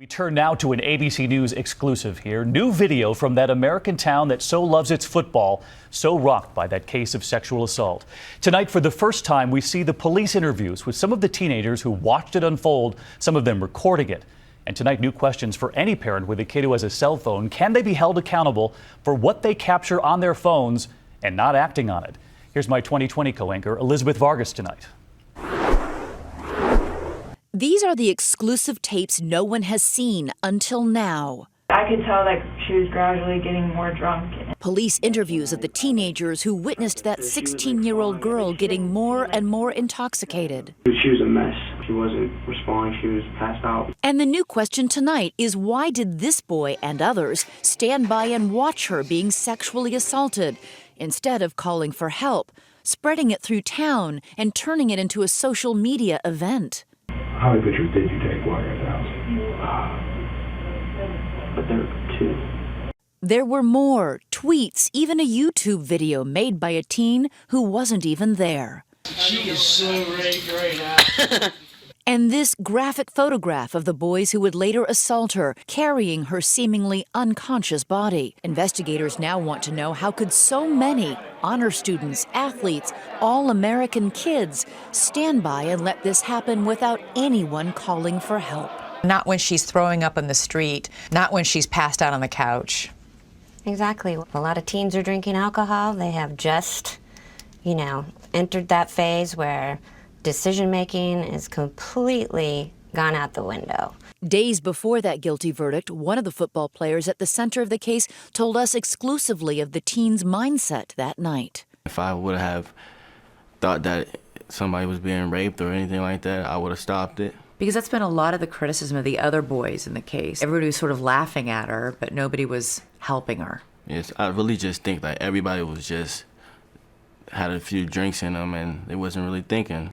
We turn now to an ABC News exclusive here. New video from that American town that so loves its football, so rocked by that case of sexual assault. Tonight, for the first time, we see the police interviews with some of the teenagers who watched it unfold, some of them recording it. And tonight, new questions for any parent with a kid who has a cell phone. Can they be held accountable for what they capture on their phones and not acting on it? Here's my 2020 co-anchor, Elizabeth Vargas, tonight. These are the exclusive tapes no one has seen until now. I could tell that she was gradually getting more drunk. Police interviews of the teenagers who witnessed that 16-year-old girl getting more and more intoxicated. She was a mess. She wasn't responding. She was passed out. And the new question tonight is, why did this boy and others stand by and watch her being sexually assaulted instead of calling for help, spreading it through town, and turning it into a social media event? How many pictures did you take while you were at the house? But there were two. There were more tweets, even a YouTube video made by a teen who wasn't even there. She is so raped right now. And this graphic photograph of the boys who would later assault her, carrying her seemingly unconscious body. Investigators now want to know, how could so many honor students, athletes, all American kids stand by and let this happen without anyone calling for help? Not when she's throwing up in the street, not when she's passed out on the couch. Exactly. A lot of teens are drinking alcohol. They have just, entered that phase where decision-making is completely gone out the window. Days before that guilty verdict, one of the football players at the center of the case told us exclusively of the teen's mindset that night. If I would have thought that somebody was being raped or anything like that, I would have stopped it. Because that's been a lot of the criticism of the other boys in the case. Everybody was sort of laughing at her, but nobody was helping her. Yes, I really just think that everybody was just had a few drinks in them and they wasn't really thinking.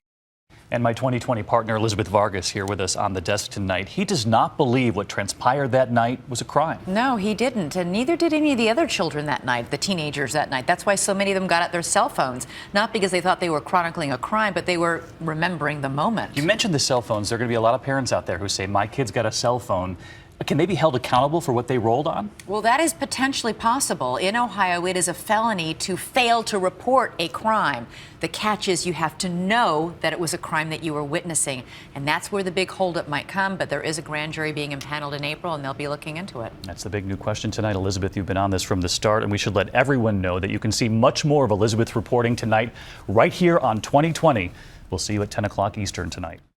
And my 2020 partner, Elizabeth Vargas, here with us on the desk tonight. He does not believe what transpired that night was a crime. No, he didn't, and neither did any of the other children that night, the teenagers that night. That's why so many of them got out their cell phones, not because they thought they were chronicling a crime, but they were remembering the moment. You mentioned the cell phones. There are going to be a lot of parents out there who say, my kid's got a cell phone. Can they be held accountable for what they rolled on? Well, that is potentially possible. In Ohio, it is a felony to fail to report a crime. The catch is you have to know that it was a crime that you were witnessing, and that's where the big holdup might come. But there is a grand jury being impaneled in April, and they'll be looking into it. That's the big new question tonight. Elizabeth, you've been on this from the start, and we should let everyone know that you can see much more of Elizabeth's reporting tonight right here on 2020. We'll see you at 10 o'clock Eastern tonight.